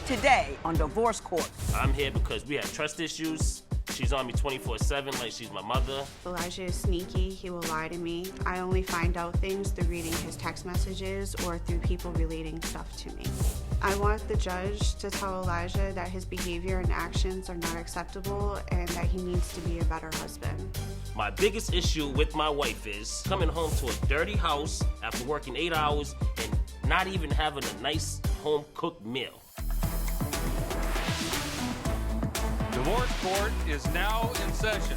today on Divorce Court. I'm here because we have trust issues. She's on me 24/7 like she's my mother. Elijah is sneaky. He will lie to me. I only find out things through reading his text messages or through people relating stuff to me. I want the judge to tell Elijah that his behavior and actions are not acceptable and that he needs to be a better husband. My biggest issue with my wife is coming home to a dirty house after working 8 hours and not even having a nice home-cooked meal. Divorce Court is now in session.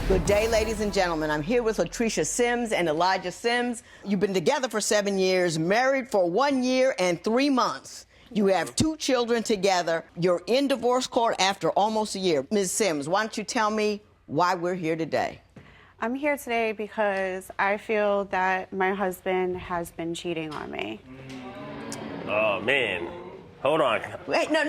Good day, ladies and gentlemen. I'm here with Latricia Sims and Elijah Sims. You've been together for 7 years, married for 1 year and 3 months. You have 2 children together. You're in divorce court after almost a year. Ms. Sims, why don't you tell me why we're here today? I'm here today because I feel that my husband has been cheating on me. Oh, man. Hold on. Wait, no.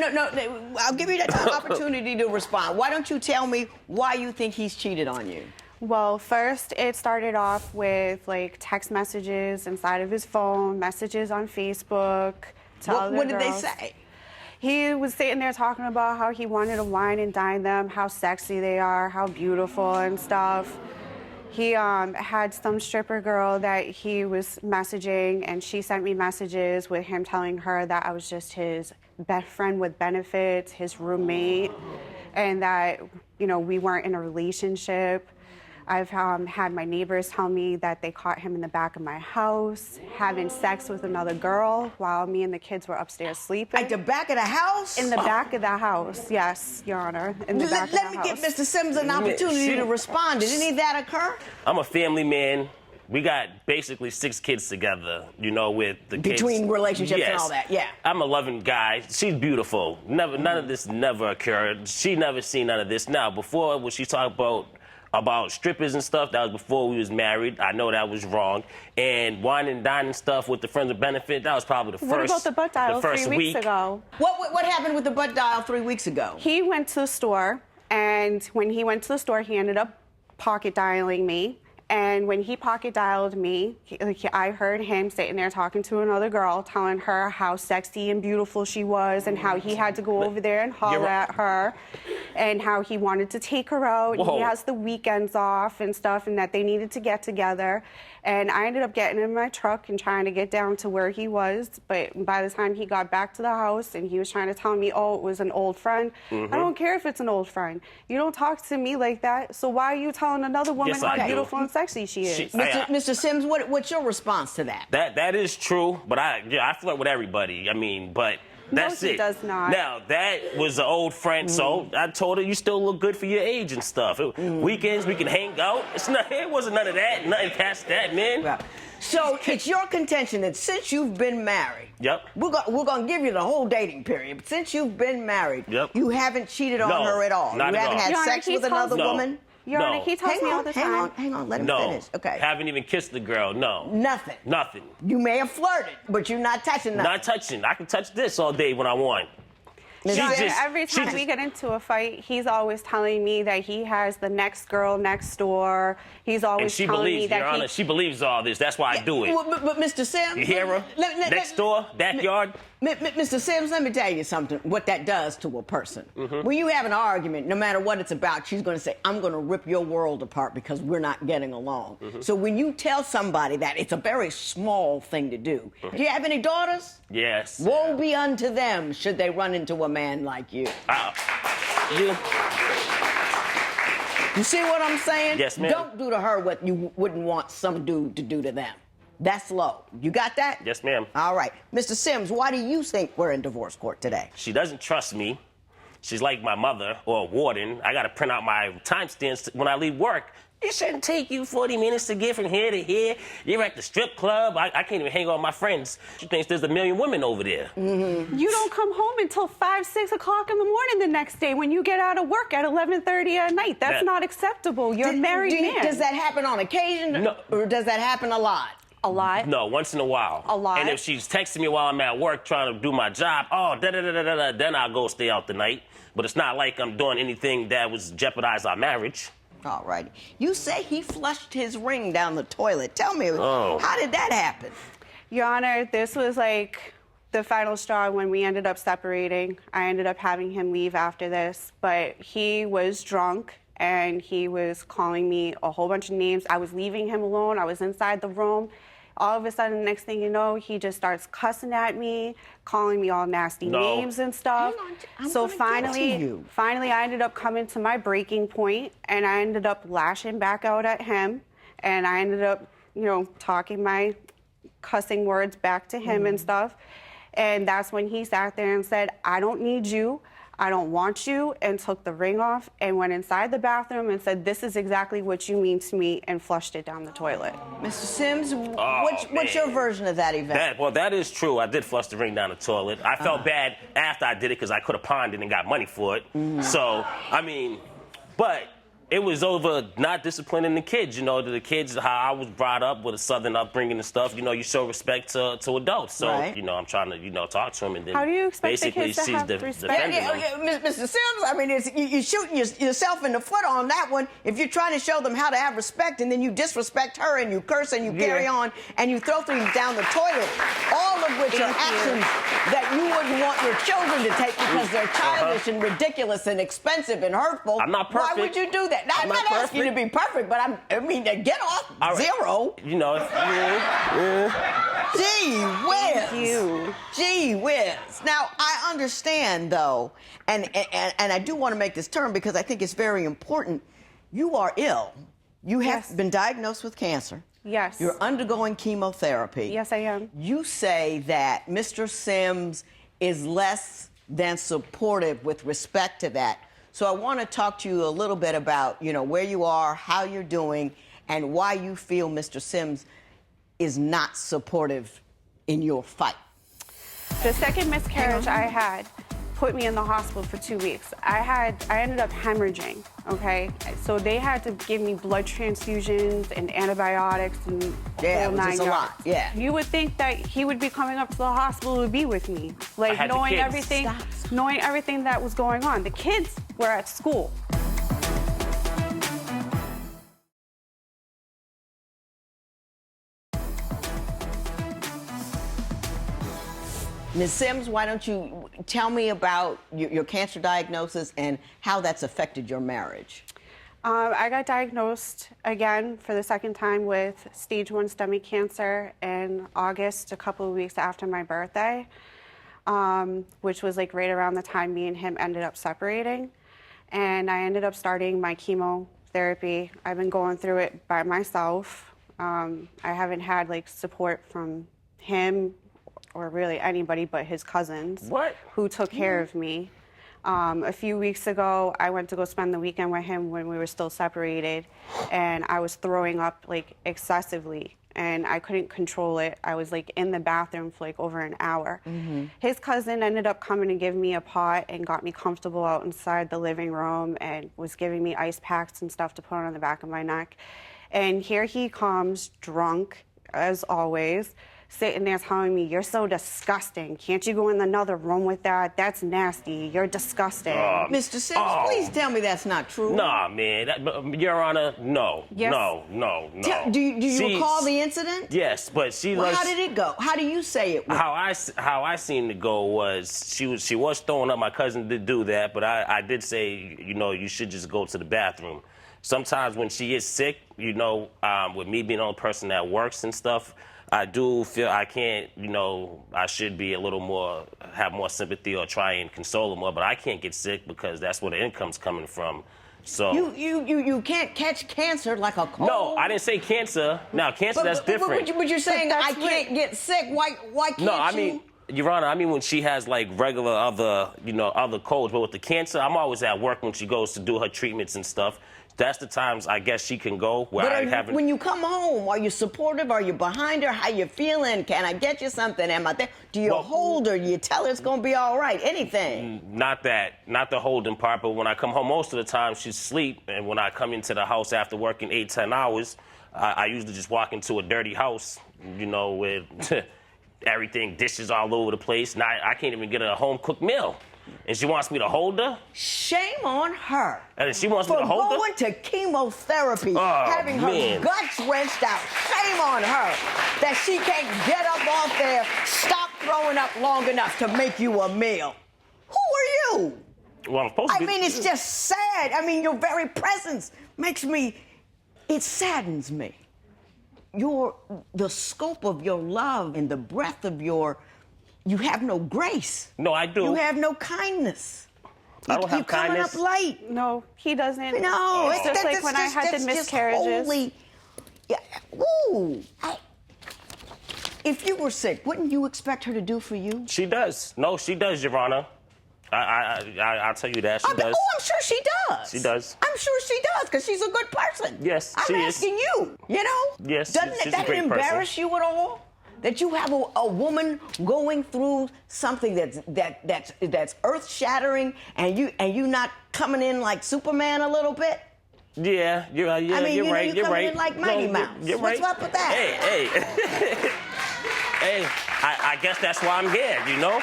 I'll give you that opportunity to respond. Why don't you tell me why you think he's cheated on you? Well, first it started off with like text messages inside of his phone, messages on Facebook. What did they say? He was sitting there talking about how he wanted to wine and dine them, how sexy they are, how beautiful and stuff. He had some stripper girl that he was messaging, and she sent me messages with him telling her that I was just his best friend with benefits, his roommate, and that, you know, we weren't in a relationship. I've had my neighbors tell me that they caught him in the back of my house having sex with another girl while me and the kids were upstairs sleeping. At the back of the house? In the back of the house, yes, Your Honor, in the back of the house. Let me give Mr. Sims an opportunity to respond. Did any of that occur? I'm a family man. We got basically 6 kids together, you know, with the kids. Between relationships yes. and all that, yeah. I'm a loving guy. She's beautiful. None of this never occurred. She never seen none of this. Now, before, when she talked about strippers and stuff, that was before we was married. I know that was wrong. And wine and dining stuff with the friends of benefit, that was probably the first. What about the butt dial 3 weeks week. ago? What happened with the butt dial 3 weeks ago? He went to the store, and when he went to the store, he ended up pocket dialing me. And when he pocket dialed me, I heard him sitting there talking to another girl, telling her how sexy and beautiful she was and how he had to go over there and holler at her and how he wanted to take her out. And he has the weekends off and stuff and that they needed to get together. And I ended up getting in my truck and trying to get down to where he was. But by the time he got back to the house and he was trying to tell me, oh, it was an old friend. I don't care if it's an old friend. You don't talk to me like that. So why are you telling another woman how beautiful and sexy she is? Mr. Sims, what's your response to that? That is true, but I flirt with everybody. I mean, but that's no, he it. does not. Now, that was an old friend, so I told her you still look good for your age and stuff. Weekends, we can hang out. It wasn't none of that, nothing past that, man. Right. So it's your contention that since you've been married, we're going to give you the whole dating period, but since you've been married, you haven't cheated on her at all. Not you at haven't all. had sex with another woman? Your Honor, he tells me all the time. Hang on, let him finish. Okay. Haven't even kissed the girl, no. Nothing. Nothing. You may have flirted, but you're not touching nothing. Not touching. I can touch this all day when I want. Every time we get into a fight, he's always telling me that he has the next girl next door. He's always telling me that Your Honor, she believes all this. That's why I do it. But Mr. Sims, you hear her? Next door, backyard. Mr. Sims, let me tell you something, what that does to a person. When you have an argument, no matter what it's about, she's going to say, I'm going to rip your world apart because we're not getting along. So when you tell somebody that, it's a very small thing to do. Do you have any daughters? Yes. Woe be unto them should they run into a man like you. You see what I'm saying? Yes, ma'am. Don't do to her what you wouldn't want some dude to do to them. That's low. You got that? Yes, ma'am. All right. Mr. Sims, why do you think we're in divorce court today? She doesn't trust me. She's like my mother or a warden. I got to print out my timestamps when I leave work. It shouldn't take you 40 minutes to get from here to here. You're at the strip club. I can't even hang out with my friends. She thinks there's a million women over there. You don't come home until 5, 6 o'clock in the morning the next day when you get out of work at 11:30 at night. That's not acceptable. You're a married man. Does that happen on occasion? No. Or does that happen a lot? A lot? No, once in a while. A lot? And if she's texting me while I'm at work trying to do my job, then I'll go stay out the night. But it's not like I'm doing anything that would jeopardize our marriage. All right. You say he flushed his ring down the toilet. Tell me, how did that happen? Your Honor, this was like the final straw when we ended up separating. I ended up having him leave after this, but he was drunk and he was calling me a whole bunch of names. I was leaving him alone. I was inside the room. All of a sudden, the next thing you know, he just starts cussing at me, calling me all nasty names and stuff. So finally, I ended up coming to my breaking point, and I ended up lashing back out at him, and I ended up, you know, talking my cussing words back to him and stuff. And that's when he sat there and said, "I don't need you. I don't want you," and took the ring off and went inside the bathroom and said, "This is exactly what you mean to me," and flushed it down the toilet. Mr. Sims, what's your version of that event? Well, that is true. I did flush the ring down the toilet. I felt bad after I did it because I could have pawned it and got money for it. So, I mean, but it was over not disciplining the kids. You know, the kids, how I was brought up with a Southern upbringing and stuff, you know, you show respect to adults. So, you know, I'm trying to, you know, talk to him and then how do you expect basically the kids to have respect? Mr. Sims, I mean, you're shooting yourself in the foot on that one if you're trying to show them how to have respect and then you disrespect her and you curse and you carry on and you throw things down the toilet, all of which are actions that you wouldn't want your children to take because they're childish and ridiculous and expensive and hurtful. I'm not perfect. Why would you do that? I'm not asking you to be perfect, but I mean, get off zero. You know, Gee whiz. Thank you. Gee whiz. Now, I understand, though, and I do want to make this term because I think it's very important. You are ill. You have been diagnosed with cancer. Yes. You're undergoing chemotherapy. Yes, I am. You say that Mr. Sims is less than supportive with respect to that. So I want to talk to you a little bit about, you know, where you are, how you're doing, and why you feel Mr. Sims is not supportive in your fight. The second miscarriage I had put me in the hospital for 2 weeks. I ended up hemorrhaging, okay? So they had to give me blood transfusions and antibiotics and it was 9 just a lot. Yeah. You would think that he would be coming up to the hospital to be with me, like knowing everything that was going on. The kids were at school. Ms. Sims, why don't you tell me about your cancer diagnosis and how that's affected your marriage? I got diagnosed again for the second time with stage 1 stomach cancer in August, a couple of weeks after my birthday, which was like right around the time me and him ended up separating. And I ended up starting my chemotherapy. I've been going through it by myself. I haven't had like support from him or really anybody but his cousins who took care of me. A few weeks ago, I went to go spend the weekend with him when we were still separated, and I was throwing up like excessively, and I couldn't control it. I was like in the bathroom for like over an hour. His cousin ended up coming to give me a pot and got me comfortable out inside the living room and was giving me ice packs and stuff to put on the back of my neck. And here he comes, drunk, as always, sitting there telling me, "You're so disgusting. Can't you go in another room with that? That's nasty. You're disgusting." Mr. Sims, please tell me that's not true. Nah, man. Your Honor, no. Yes. No. Do you recall the incident? Yes, but how did it go? How do you say it went? How I seen it go was she was throwing up. My cousin did do that, but I did say, you know, you should just go to the bathroom. Sometimes when she is sick, you know, with me being the only person that works and stuff, I do feel I can't, you know, I should be a little more, have more sympathy or try and console her more, but I can't get sick because that's where the income's coming from. So you can't catch cancer like a cold. No, I didn't say cancer. Now, cancer, that's different. But you're saying I can't get sick. Why can't you? No, I mean, Your Honor, I mean when she has like regular other colds, but with the cancer, I'm always at work when she goes to do her treatments and stuff. That's the times I guess she can go where I haven't. When you come home, are you supportive? Are you behind her? How you feeling? Can I get you something? Am I there? Do you hold her? Do you tell her it's gonna be all right? Anything? Not the holding part. But when I come home, most of the time she's asleep, and when I come into the house after working 8-10 hours, I usually just walk into a dirty house, you know, with everything, dishes all over the place. Now I can't even get her a home cooked meal. And she wants me to hold her? Shame on her. And she wants me to hold her? For going to chemotherapy, having her guts wrenched out. Shame on her that she can't get up off there, stop throwing up long enough to make you a meal. Who are you? Well, I'm supposed to I be. mean, it's just sad. I mean, your very presence makes me, it saddens me. The scope of your love and the breadth of you have no grace. No, I do. You have no kindness. I don't have You're coming kindness. up late. No, he doesn't. No, it's just like when I had the miscarriages. Yeah. Ooh. If you were sick, wouldn't you expect her to do for you? She does. No, she does, Your Honor. I'll tell you that. She does. Oh, I'm sure she does. She does. I'm sure she does, because she's a good person. Yes, I'm she is. asking you, you know? Yes, Doesn't she's a that great embarrass person. you at all? That you have a woman going through something that's earth-shattering, and you not coming in like Superman a little bit? Yeah, you're right. Yeah, I mean, you're right. you're You're coming right. in like Mighty Mouse. You're What's right. up with that? Hey. Hey, I guess that's why I'm here, you know?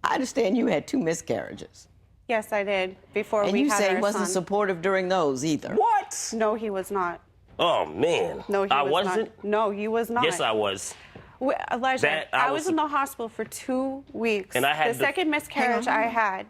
I understand you had 2 miscarriages. Yes, I did. Before And we you had say our he wasn't son. supportive during those either. What? No, he was not. Oh, man. No, he I was wasn't? not. No, he was not. Yes, I was. Elijah, I I was- was in the hospital for 2 weeks. And I had the second miscarriage I had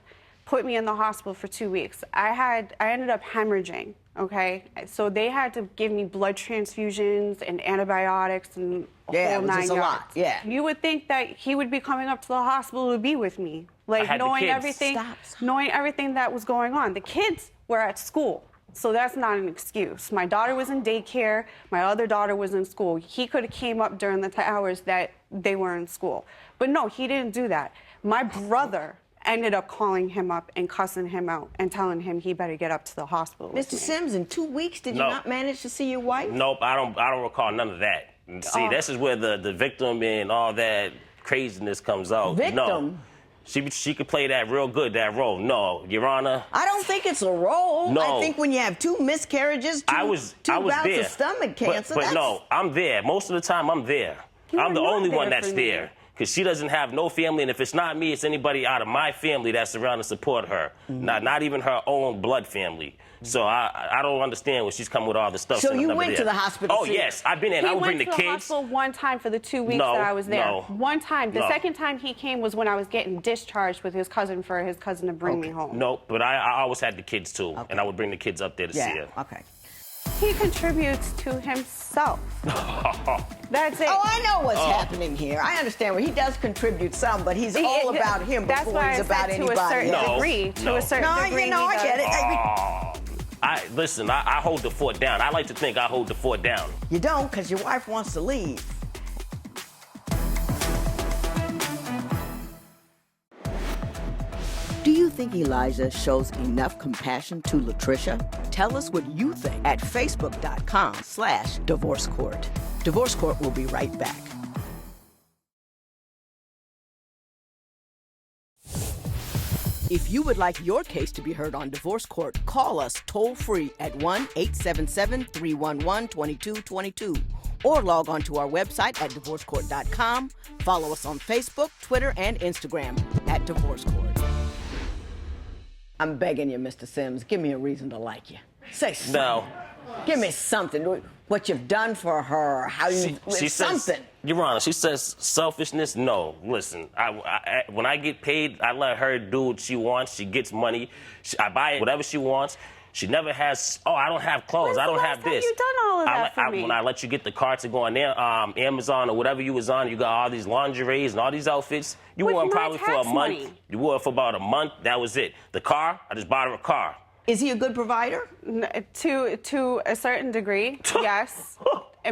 put me in the hospital for 2 weeks. I ended up hemorrhaging, okay? So they had to give me blood transfusions and antibiotics and a Yeah, whole it was 9 just a yards. lot, yeah. You would think that he would be coming up to the hospital to be with me, like had the knowing kids. everything, Stop. knowing everything that was going on. The kids were at school. So that's not an excuse. My daughter was in daycare. My other daughter was in school. He could have came up during the hours that they were in school. But no, he didn't do that. My brother ended up calling him up and cussing him out and telling him he better get up to the hospital with Mr. me. Sims, in 2 weeks, did you No. not manage to see your wife? Nope, I don't recall none of that. See, this is where the victim and all that craziness comes out. Victim? No. She could play that real good, that role. No, Your Honor. I don't think it's a role. No. I think when you have 2 miscarriages, two I was bouts there. of stomach cancer. But that's... no, I'm there. Most of the time, I'm there. You I'm are the not only there one that's for me. there. Because she doesn't have no family, and if it's not me, it's anybody out of my family that's around to support her. Not even her own blood family. So I don't understand when she's coming with all this stuff. So I'm you never went there. to the hospital? Oh, yes. I've been in. I would bring the He went to the kids. hospital one time for the 2 weeks No, that I was there. no. One time. The No. second time he came was when I was getting discharged with his cousin for his cousin to bring me home. No, but I always had the kids, too. And I would bring the kids up there to see Yeah, her. okay. He contributes to himself. That's it. Oh, I know what's happening here. I understand where he does contribute some, but he's all about him That's before why he's I about said anybody to a certain else. No, degree. To no. a certain No, degree. you know, he I get does. it. Listen, I hold the fort down. I like to think I hold the fort down. You don't, because your wife wants to leave. Do you think Elijah shows enough compassion to Latricia? Tell us what you think at facebook.com/divorce court. Divorce Court will be right back. If you would like your case to be heard on Divorce Court, call us toll-free at 1-877-311-2222 or log on to our website at divorcecourt.com. Follow us on Facebook, Twitter, and Instagram at Divorce Court. I'm begging you, Mr. Sims, give me a reason to like you. Say something. No. Give me something. What you've done for her, how you... something. Says, Your Honor, she says selfishness. No, listen. When I get paid, I let her do what she wants. She gets money. I buy whatever she wants. She never has. Oh, I don't have clothes. When's I the don't last have time this. you done all of that for me? When I let you get the card to go on there, Amazon or whatever you was on, you got all these lingeries and all these outfits. You With wore them my probably for a tax month. money. You wore it for about a month. That was it. The car, I just bought her a car. Is he a good provider? To a certain degree, yes.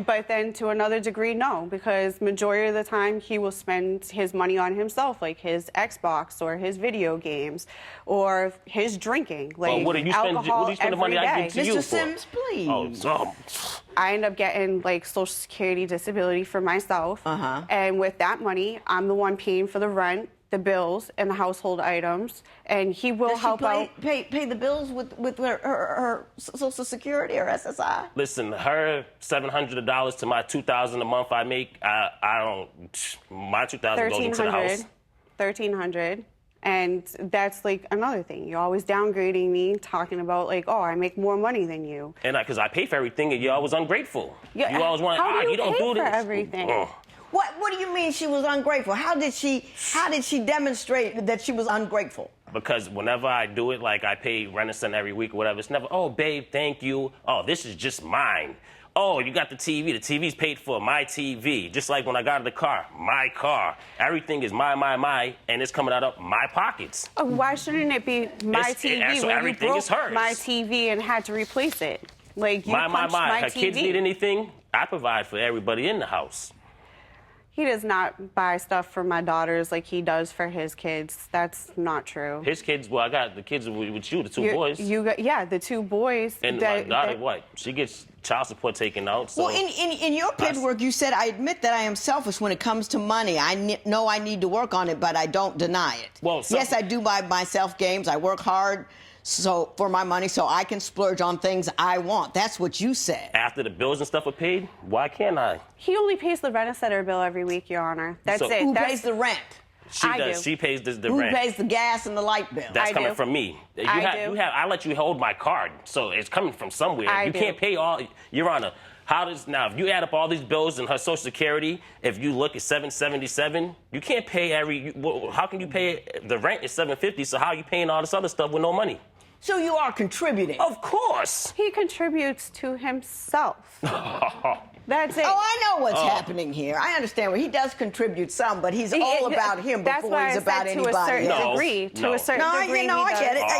But then to another degree, no, because majority of the time he will spend his money on himself, like his Xbox or his video games or his drinking, like Well, what do you spend? alcohol What do you spend the money every I day. give to you Mr. for? Sims, please. Oh, so. I end up getting like Social Security disability for myself. And with that money, I'm the one paying for the rent, the bills, and the household items. And he will Does she help out. pay the bills with her Social Security or SSI? Listen, her $700 to my $2,000 a month I make, I don't. My $2,000 goes into the house. $1,300. And that's like another thing. You're always downgrading me, talking about like, oh, I make more money than you. And because I pay for everything, and you always ungrateful. Yeah, You always want, how do you you don't pay do for this. everything? What do you mean she was ungrateful? How did she demonstrate that she was ungrateful? Because whenever I do it, like I pay Renaissance every week or whatever, it's never, oh, babe, thank you. Oh, this is just mine. Oh, you got the TV. The TV's paid for. My TV. Just like when I got the car, my car. Everything is my, and it's coming out of my pockets. Why shouldn't it be my TV so when you everything broke is hers. my TV and had to replace it? Like, you punched my Her TV. kids need anything, I provide for everybody in the house. He does not buy stuff for my daughters like he does for his kids. That's not true. His kids, well, I got the kids with you, the two boys. Yeah, the two boys. And my daughter, what? She gets child support taken out. So well, in your paperwork, you said, I admit that I am selfish when it comes to money. I know I need to work on it, but I don't deny it. Well, yes, I do buy myself games. I work hard for my money so I can splurge on things I want. That's what you said. After the bills and stuff are paid, why can't I? He only pays the rent-a-center bill every week, Your Honor. That's it. Who pays the rent? She I does. do. She pays the Who rent. pays the gas and the light bill? That's I coming do. from me. I let you hold my card, so it's coming from somewhere. I You do. can't pay all. Your Honor, now if you add up all these bills and her Social Security, if you look at $777, you can't pay how can you pay? The rent is $750, so how are you paying all this other stuff with no money? So you are contributing. Of course. He contributes to himself. That's it. Oh, I know what's happening here. I understand where he does contribute some, but he's all about him That's before why he's I about said anybody to a certain else. degree. To No. a certain No, degree, you know, he I get it. does.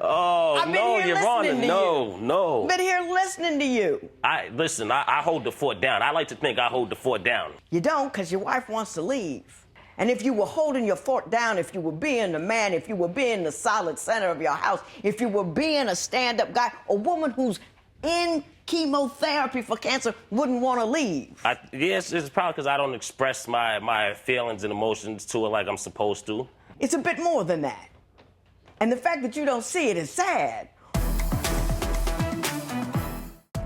I've been No, here Your Honor, listening to no, you. no. Been here listening to you. I hold the fort down. I like to think I hold the fort down. You don't, because your wife wants to leave. And if you were holding your fort down, if you were being the man, if you were being the solid center of your house, if you were being a stand-up guy, a woman who's in chemotherapy for cancer wouldn't want to leave. Yes, it's probably because I don't express my feelings and emotions to her like I'm supposed to. It's a bit more than that. And the fact that you don't see it is sad.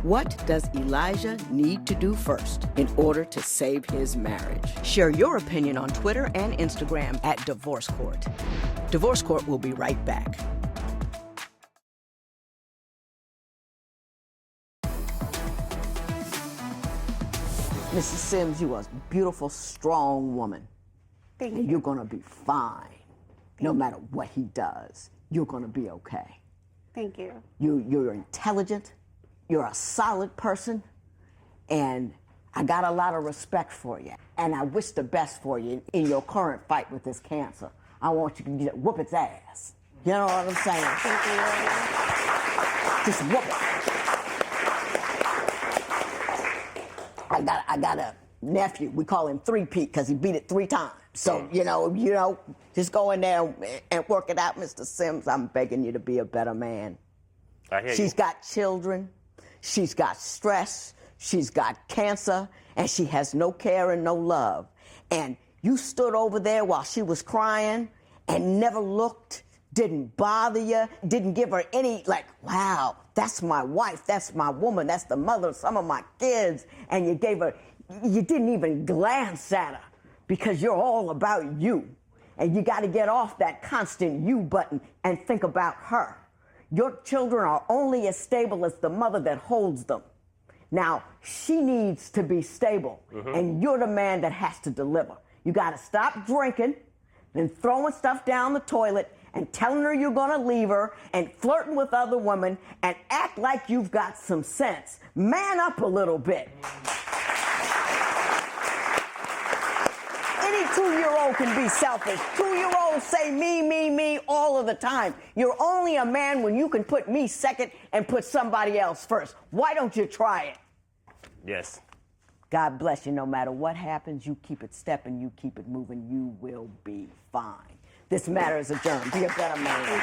What does Elijah need to do first in order to save his marriage? Share your opinion on Twitter and Instagram at Divorce Court. Divorce Court will be right back. Mrs. Sims, you are a beautiful, strong woman. Thank you. And you're going to be fine. No matter what he does, you're going to be okay. Thank you. You're intelligent, you're a solid person, and I got a lot of respect for you. And I wish the best for you in your current fight with this cancer. I want you to whoop its ass. You know what I'm saying? Thank you. Just whoop it. I got a nephew. We call him 3-Pete because he beat it 3 times. So, you know, just go in there and work it out, Mr. Sims. I'm begging you to be a better man. I hear She's you. got children. She's got stress. She's got cancer. And she has no care and no love. And you stood over there while she was crying and never looked, didn't bother you, didn't give her any, like, wow, that's my wife, that's my woman, that's the mother of some of my kids. And you didn't even glance at her because you're all about you. And you got to get off that constant you button and think about her. Your children are only as stable as the mother that holds them. Now, she needs to be stable, and you're the man that has to deliver. You got to stop drinking, then throwing stuff down the toilet, and telling her you're going to leave her, and flirting with other women, and act like you've got some sense. Man up a little bit. Any 2-year-old can be selfish. 2-year-olds say me all of the time. You're only a man when you can put me second and put somebody else first. Why don't you try it? Yes. God bless you. No matter what happens, you keep it stepping, you keep it moving, you will be fine. This matter is adjourned. Be a better man.